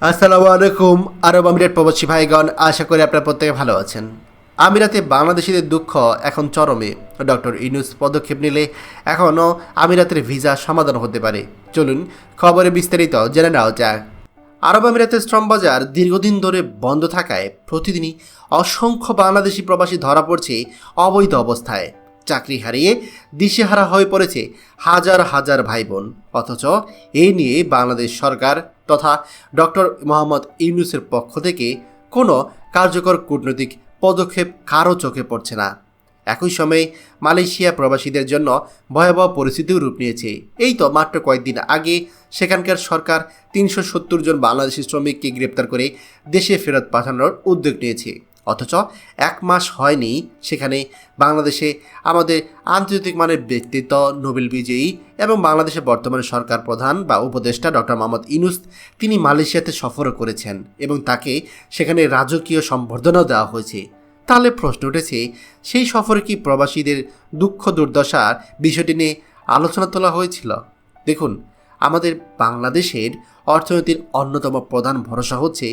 আসসালামু আলাইকুম আরব আমিরাত প্রবাসী ভাইগণ, আশা করি আপনারা প্রত্যেকে ভালো আছেন। আমিরাতে বাংলাদেশিদের দুঃখ এখন চরমে। ডক্টর ইউনূস পদক্ষেপ নিলে এখনও আমিরাতের ভিসা সমাধান হতে পারে। চলুন খবরে বিস্তারিত জেনে নেওয়া যাক। আরব আমিরাতের শ্রম বাজার দীর্ঘদিন ধরে বন্ধ থাকায় প্রতিদিনই অসংখ্য বাংলাদেশি প্রবাসী ধরা পড়ছে অবৈধ অবস্থায়। চাকরি হারিয়ে দিশেহারা হয়ে পড়েছে হাজার হাজার ভাই বোন। অথচ এই নিয়ে বাংলাদেশ সরকার তথা ডক্টর মোহাম্মদ ইউনূসের পক্ষ থেকে কোনো কার্যকর কূটনৈতিক পদক্ষেপ কারও চোখে পড়ছে না। একই সময়ে মালয়েশিয়া প্রবাসীদের জন্য ভয়াবহ পরিস্থিতিও রূপ নিয়েছে। এই তো মাত্র কয়েকদিন আগে সেখানকার সরকার ৩৭০ জন বাংলাদেশি শ্রমিককে গ্রেপ্তার করে দেশে ফেরত পাঠানোর উদ্যোগ নিয়েছে। অথচ এক মাস হয়নি সেখানে বাংলাদেশে আমাদের আন্তর্জাতিক মানের ব্যক্তিত্ব, নোবেল বিজয়ী এবং বাংলাদেশের বর্তমানে সরকার প্রধান বা উপদেষ্টা ডক্টর মোহাম্মদ ইউনূস তিনি মালয়েশিয়াতে সফরও করেছেন এবং তাকে সেখানে রাজকীয় সম্বর্ধনাও দেওয়া হয়েছে। তাহলে প্রশ্ন উঠেছে, সেই সফরে কি প্রবাসীদের দুঃখ দুর্দশার বিষয়টি নিয়ে আলোচনা তোলা হয়েছিল? দেখুন, আমাদের বাংলাদেশের অর্থনীতির অন্যতম প্রধান ভরসা হচ্ছে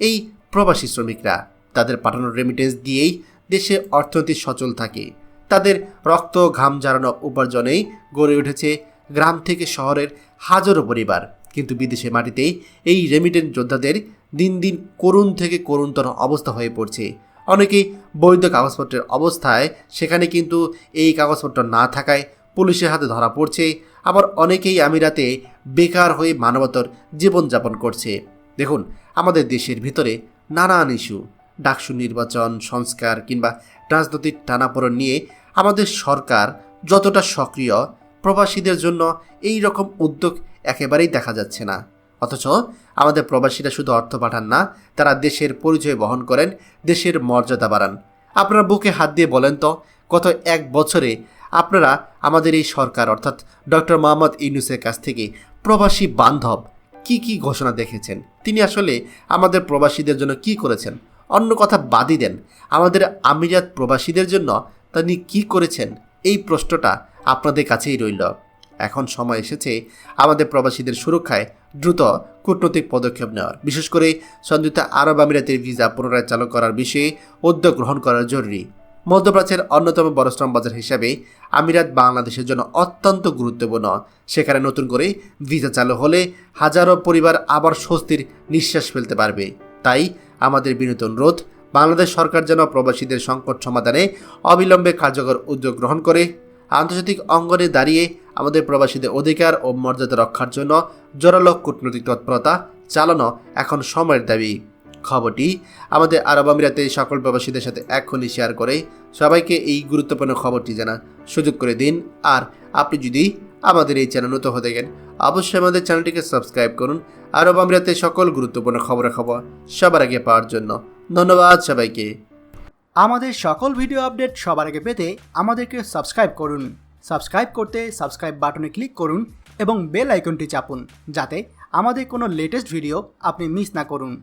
এই প্রবাসী শ্রমিকরা। তাদের পাঠানোর রেমিটেন্স দিয়েই দেশের অর্থনীতি সচল থাকে। তাদের রক্ত ঘাম ঝরানো উপার্জনেই গড়ে উঠেছে গ্রাম থেকে শহরের হাজারো পরিবার। কিন্তু বিদেশের মাটিতেই এই রেমিটেন্স যোদ্ধাদের দিন দিন করুণ থেকে করুণতর অবস্থা হয়ে পড়ছে। অনেকেই বৈধ কাগজপত্রের অবস্থায় সেখানে, কিন্তু এই কাগজপত্র না থাকায় পুলিশের হাতে ধরা পড়ছে। আবার অনেকেই আমিরাতে বেকার হয়ে মানবতার জীবনযাপন করছে। দেখুন, আমাদের দেশের ভিতরে নানান ইস্যু, ডাকসু নির্বাচন, সংস্কার কিংবা রাজনৈতিক টানাপোড়েন নিয়ে আমাদের সরকার যতটা সক্রিয়, প্রবাসীদের জন্য এই রকম উদ্যোগ একেবারেই দেখা যাচ্ছে না। অথচ আমাদের প্রবাসীরা শুধু অর্থ পাঠান না, তারা দেশের পরিচয় বহন করেন, দেশের মর্যাদা বাড়ান। আপনারা বুকে হাত দিয়ে বলেন তো, গত এক বছরে আপনারা আমাদের এই সরকার অর্থাৎ ডক্টর মোহাম্মদ ইউনূসের কাছ থেকে প্রবাসী বান্ধব কি ঘোষণা দেখেছেন? তিনি আসলে আমাদের প্রবাসীদের জন্য কি করেছেন? অন্য কথা বাদই দেন, আমাদের আমিরাত প্রবাসীদের জন্য তিনি কি করেছেন? এই প্রশ্নটা আপনাদের কাছেই রইল। এখন সময় এসেছে আমাদের প্রবাসীদের সুরক্ষায় দ্রুত কূটনৈতিক পদক্ষেপ নেওয়ার। বিশেষ করে সংযুক্ত আরব আমিরাতের ভিসা পুনরায় চালু করার বিষয়ে উদ্যোগ গ্রহণ করা জরুরি। মধ্যপ্রাচ্যের অন্যতম বড় শ্রম বাজার হিসাবে আমিরাত বাংলাদেশের জন্য অত্যন্ত গুরুত্বপূর্ণ। সেখানে নতুন করে ভিসা চালু হলে হাজারো পরিবার আবার স্বস্তির নিঃশ্বাস ফেলতে পারবে। তাই আমাদের বিনীত অনুরোধ, বাংলাদেশ সরকার যেন প্রবাসীদের সংকট সমাধানে অবিলম্বে কার্যকর উদ্যোগ গ্রহণ করে আন্তর্জাতিক অঙ্গনে দাঁড়িয়ে আমাদের প্রবাসীদের অধিকার ও মর্যাদা রক্ষার জন্য জোরালো কূটনৈতিক তৎপরতা চালানো এখন সময়ের দাবি। খবরটি আমাদের আরব আমিরাতের সকল প্রবাসীদের সাথে এখনই শেয়ার করে সবাইকে এই গুরুত্বপূর্ণ খবরটি জানার সুযোগ করে দিন। আর আপনি যদি আমাদের এই চ্যানেল নতুন হতে গেন, অবশ্যই আমাদের চ্যানেলটিকে সাবস্ক্রাইব করুন আরব আমিরাতের সকল গুরুত্বপূর্ণ খবর সবার আগে পাওয়ার জন্য। ধন্যবাদ সবাইকে। আমাদের সকল ভিডিও আপডেট সবার আগে পেতে আমাদেরকে সাবস্ক্রাইব করুন। সাবস্ক্রাইব করতে সাবস্ক্রাইব বাটনে ক্লিক করুন এবং বেল আইকনটি চাপুন, যাতে আমাদের কোনো লেটেস্ট ভিডিও আপনি মিস না করুন।